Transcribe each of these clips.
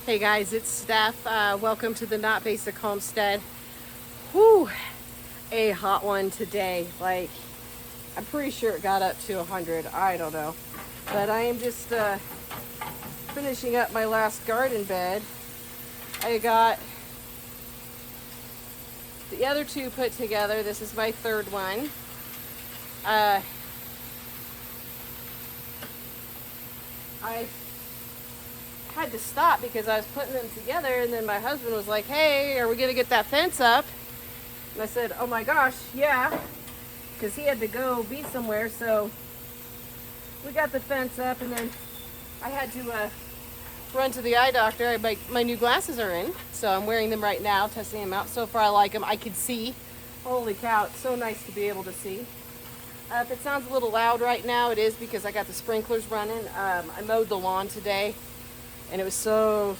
Hey guys, it's Steph. Welcome to the Not Basic Homestead. Whew, a hot one today. Like, I'm pretty sure it got up to 100. I don't know. But I am just finishing up my last garden bed. I got the other two put together. This is my third one. I had to stop because I was putting them together, and then my husband was like, hey, are we gonna get that fence up? And I said, oh my gosh, yeah, because he had to go be somewhere. So we got the fence up, and then I had to run to the eye doctor. My new glasses are in, so I'm wearing them right now, testing them out. So far I like them. I can see. Holy cow, it's so nice to be able to see. If it sounds a little loud right now, it is because I got the sprinklers running. I mowed the lawn today, and it was so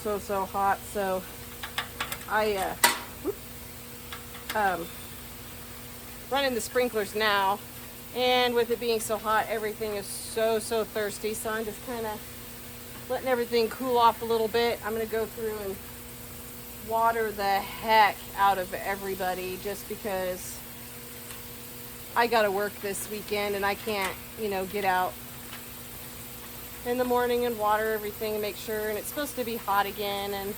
hot. So I running the sprinklers now, and with it being so hot, everything is so thirsty. So I'm just kind of letting everything cool off a little bit. I'm gonna go through and water the heck out of everybody, just because I gotta work this weekend and I can't, get out in the morning and water everything and make sure. And it's supposed to be hot again, and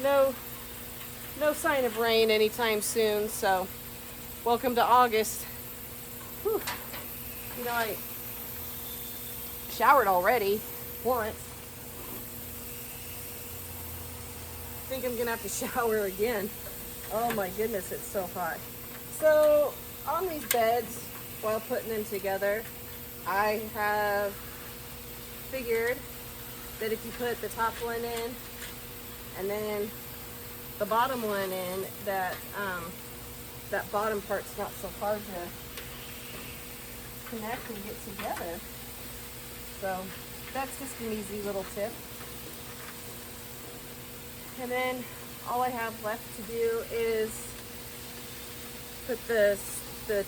no sign of rain anytime soon. So welcome to August. Whew. I showered already once. I think I'm gonna have to shower again. Oh my goodness, it's so hot. So on these beds, while putting them together, I have figured that if you put the top one in and then the bottom one in, that that bottom part's not so hard to connect and get together. So that's just an easy little tip. And then all I have left to do is put the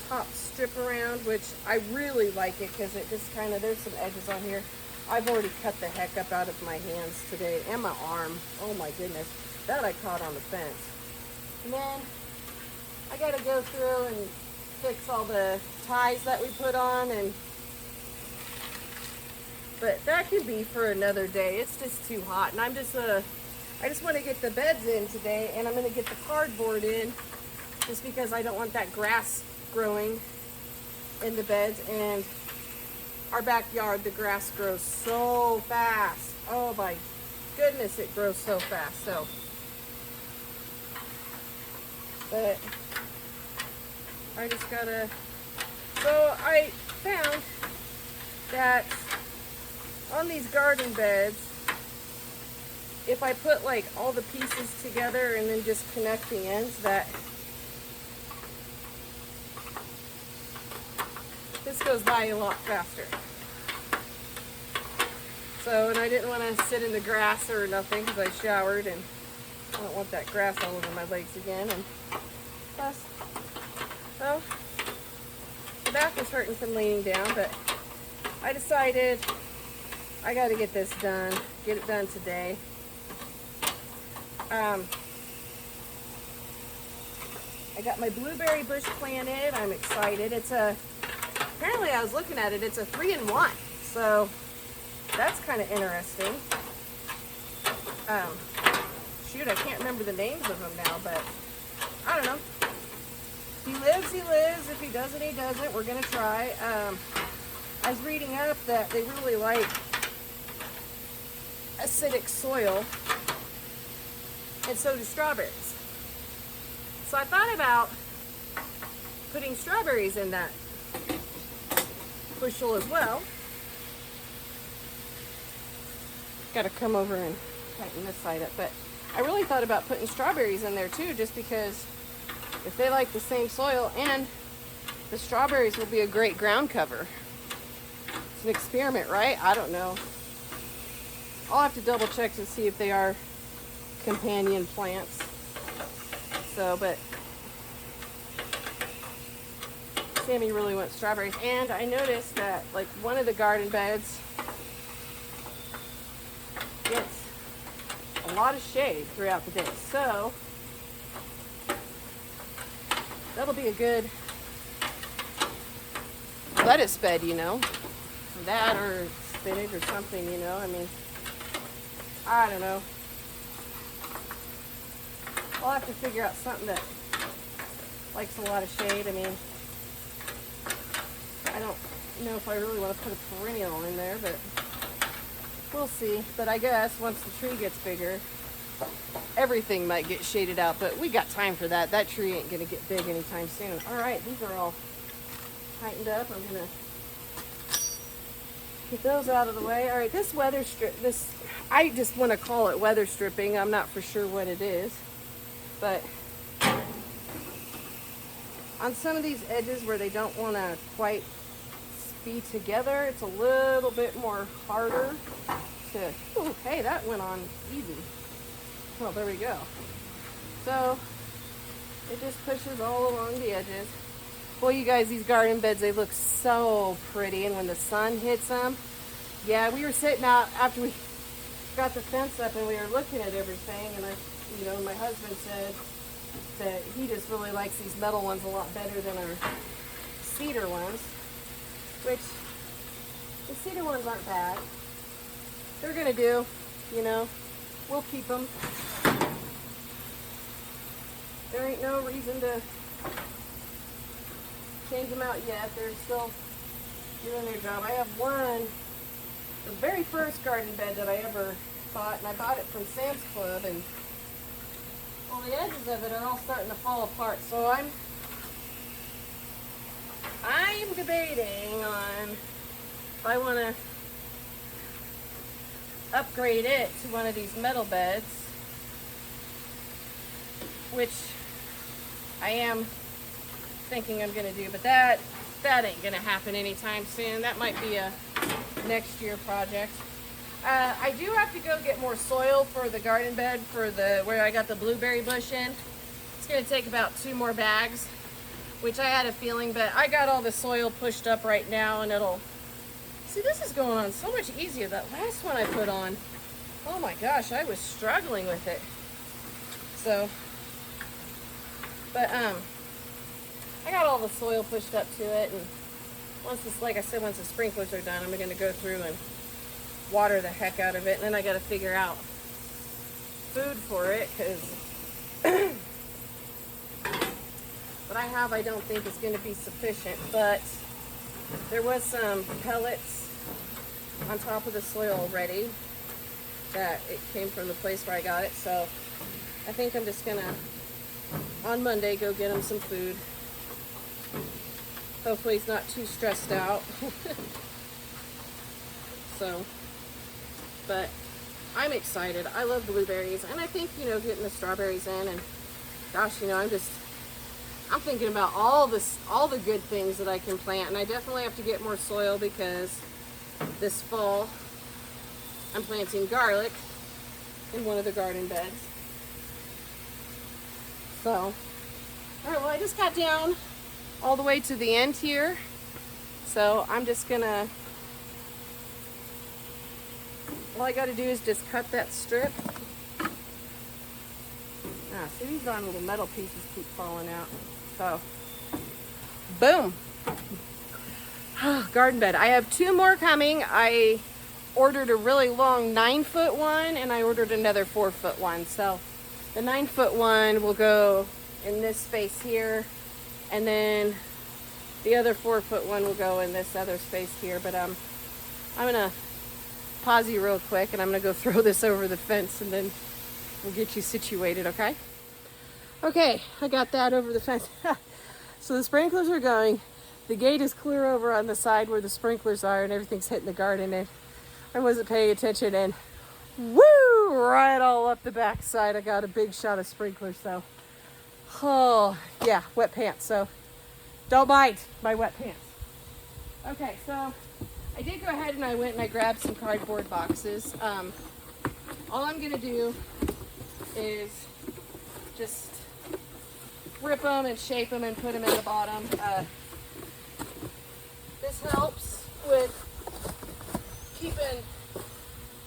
top strip around, which I really like it because it just there's some edges on here. I've already cut the heck up out of my hands today and my arm. Oh my goodness, that I caught on the fence. And then I gotta go through and fix all the ties that we put on, but that could be for another day. It's just too hot, and I just want to get the beds in today, and I'm going to get the cardboard in just because I don't want that grass growing in the beds. And our backyard, the grass grows so fast. Oh my goodness, it grows so fast. But I just gotta, so I found that on these garden beds, if I put like all the pieces together and then just connect the ends, that this goes by a lot faster. So, and I didn't want to sit in the grass or nothing because I showered, and I don't want that grass all over my legs again. And plus, well, the back was hurting from leaning down, but I decided I got to get this done, get it done today. I got my blueberry bush planted. I'm excited. Apparently I was looking at it, it's a 3-in-1. So that's kind of interesting. Shoot, I can't remember the names of them now, but I don't know. If he lives, he lives. If he doesn't, he doesn't. We're gonna try. I was reading up that they really like acidic soil, and so do strawberries. So I thought about putting strawberries in that bushel as well. Got to come over and tighten this side up, but I really thought about putting strawberries in there too, just because if they like the same soil, and the strawberries will be a great ground cover. It's an experiment, right? I don't know. I'll have to double check to see if they are companion plants. So, but Sammy really wants strawberries. And I noticed that like one of the garden beds gets a lot of shade throughout the day. So that'll be a good lettuce bed, you know, that or spinach or something, you know. I mean, I don't know. I'll have to figure out something that likes a lot of shade. I mean, I don't know if I really want to put a perennial in there, but we'll see. But I guess once the tree gets bigger, everything might get shaded out, but we got time for that. That tree ain't gonna get big anytime soon. All right, these are all tightened up. I'm gonna get those out of the way. All right, this weather strip, I just want to call it weather stripping. I'm not for sure what it is, but on some of these edges where they don't want to quite be together, it's a little bit more harder to, ooh, hey, that went on easy. Well, there we go. So it just pushes all along the edges. Well, you guys, these garden beds, they look so pretty, and when the sun hits them, yeah, we were sitting out after we got the fence up and we were looking at everything, and my husband said that he just really likes these metal ones a lot better than our cedar ones, which the cedar ones aren't bad. They're gonna do, you know, we'll keep them. There ain't no reason to change them out yet. They're still doing their job. I have one, the very first garden bed that I ever bought, and I bought it from Sam's Club, and well, the edges of it are all starting to fall apart. So I'm debating on if I want to upgrade it to one of these metal beds, which I am thinking I'm going to do, but that ain't going to happen anytime soon. That might be a next year project. I do have to go get more soil for the garden bed for where I got the blueberry bush in. It's going to take about 2 more bags, which I had a feeling, but I got all the soil pushed up right now, and it'll, see, this is going on so much easier. That last one I put on, oh my gosh, I was struggling with it. So, but I got all the soil pushed up to it, and once this, like I said, once the sprinklers are done, I'm going to go through and water the heck out of it, and then I got to figure out food for it, because what I have I don't think is going to be sufficient, but there was some pellets on top of the soil already that it came from the place where I got it, so I think I'm just going to, on Monday, go get him some food. Hopefully he's not too stressed out. So, but I'm excited. I love blueberries, and I think, you know, getting the strawberries in, and gosh, you know, I'm thinking about all the good things that I can plant, and I definitely have to get more soil because this fall I'm planting garlic in one of the garden beds. So, all right, well, I just got down all the way to the end here, so I'm just gonna, all I gotta do is just cut that strip. See, these darn little metal pieces keep falling out. So, boom. Garden bed. I have 2 more coming. I ordered a really long 9-foot one, and I ordered another 4-foot one. So the 9-foot one will go in this space here, and then the other 4-foot one will go in this other space here. But I'm gonna pause you real quick, and I'm gonna go throw this over the fence, and then we'll get you situated, okay? Okay, I got that over the fence. So the sprinklers are going. The gate is clear over on the side where the sprinklers are, and everything's hitting the garden, and I wasn't paying attention, and woo, right all up the back side. I got a big shot of sprinklers, so, oh, yeah, wet pants, so don't mind my wet pants. Okay, so I did go ahead and I went and I grabbed some cardboard boxes. All I'm gonna do is just rip them and shape them and put them in the bottom. This helps with keeping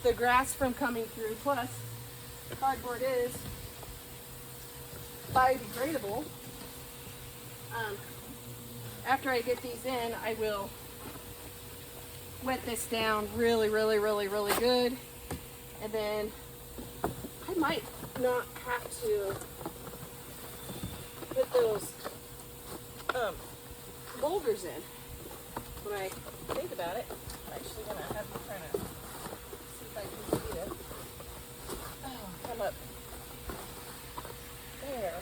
the grass from coming through. Plus, cardboard is biodegradable. After I get these in, I will wet this down really good, and then I might not have to put those boulders in when I think about it. I'm actually gonna have to try to see if I can see it. Oh, come up there.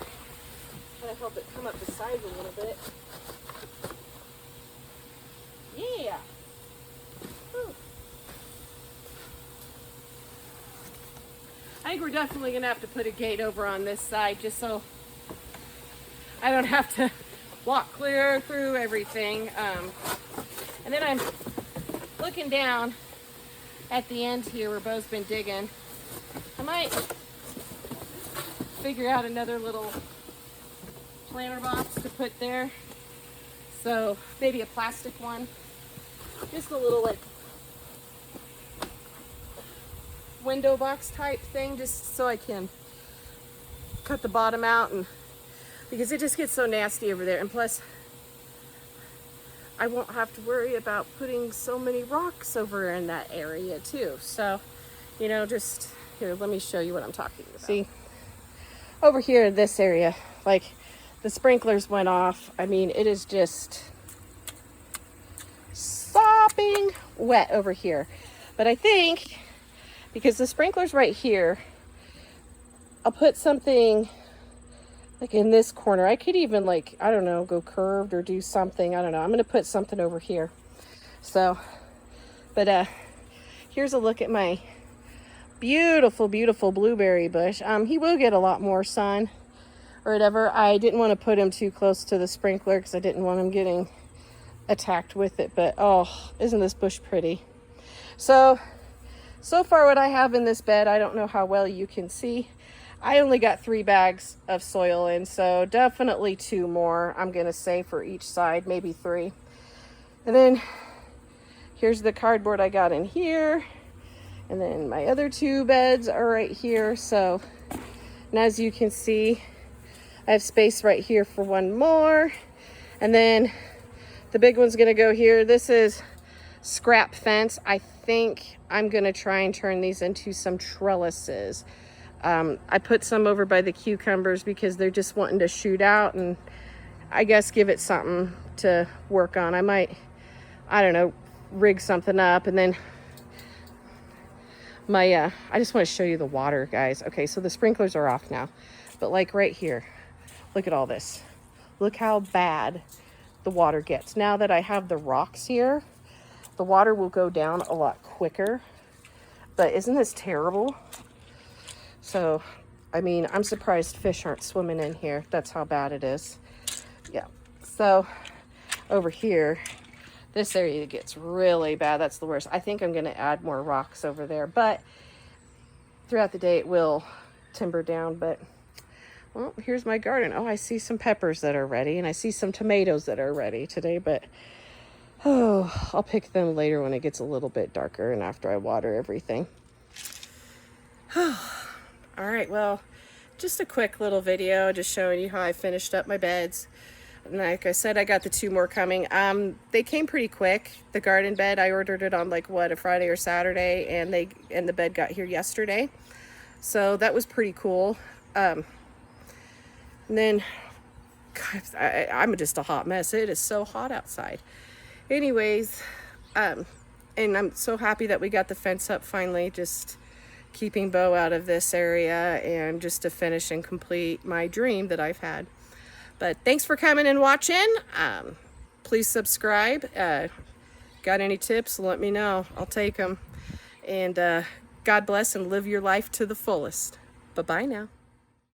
Try to help it come up the sides a little bit. Yeah. Whew. I think we're definitely gonna have to put a gate over on this side just so I don't have to walk clear through everything. And then I'm looking down at the end here where Bo's been digging. I might figure out another little planter box to put there. So maybe a plastic one. Just a little like window box type thing, just so I can cut the bottom out, and because it just gets so nasty over there. And plus I won't have to worry about putting so many rocks over in that area too. So, you know, just here, let me show you what I'm talking about. See, over here in this area, like the sprinklers went off. I mean, it is just sopping wet over here. But I think because the sprinkler's right here, I'll put something like in this corner. I could even, like, I don't know, go curved or do something. I don't know. I'm gonna put something over here. So, but here's a look at my beautiful blueberry bush. He will get a lot more sun or whatever. I didn't want to put him too close to the sprinkler because I didn't want him getting attacked with it. But oh, isn't this bush pretty? So far what I have in this bed, I don't know how well you can see. I only got 3 bags of soil in, so definitely 2 more, I'm gonna say, for each side, maybe 3. And then here's the cardboard I got in here. And then my other 2 beds are right here. So, and as you can see, I have space right here for 1 more. And then the big one's gonna go here. This is scrap fence. I think I'm gonna try and turn these into some trellises. I put some over by the cucumbers because they're just wanting to shoot out, and I guess give it something to work on. I might, I don't know, rig something up. And then my, I just want to show you the water, guys. Okay, so the sprinklers are off now, but like right here, look at all this. Look how bad the water gets. Now that I have the rocks here, the water will go down a lot quicker. But isn't this terrible? So, I mean, I'm surprised fish aren't swimming in here. That's how bad it is. Yeah. So, over here, this area gets really bad. That's the worst. I think I'm going to add more rocks over there. But throughout the day, it will timber down. But, well, here's my garden. Oh, I see some peppers that are ready. And I see some tomatoes that are ready today. But, oh, I'll pick them later when it gets a little bit darker and after I water everything. All right, well, just a quick little video just showing you how I finished up my beds. And like I said, I got the 2 more coming. They came pretty quick. The garden bed, I ordered it on like what, a Friday or Saturday, and the bed got here yesterday. So that was pretty cool. And then God, I'm just a hot mess. It is so hot outside. Anyways, and I'm so happy that we got the fence up finally, just keeping Bo out of this area and just to finish and complete my dream that I've had. But thanks for coming and watching. Please subscribe. Got any tips, let me know. I'll take them. And God bless and live your life to the fullest. Bye-bye now.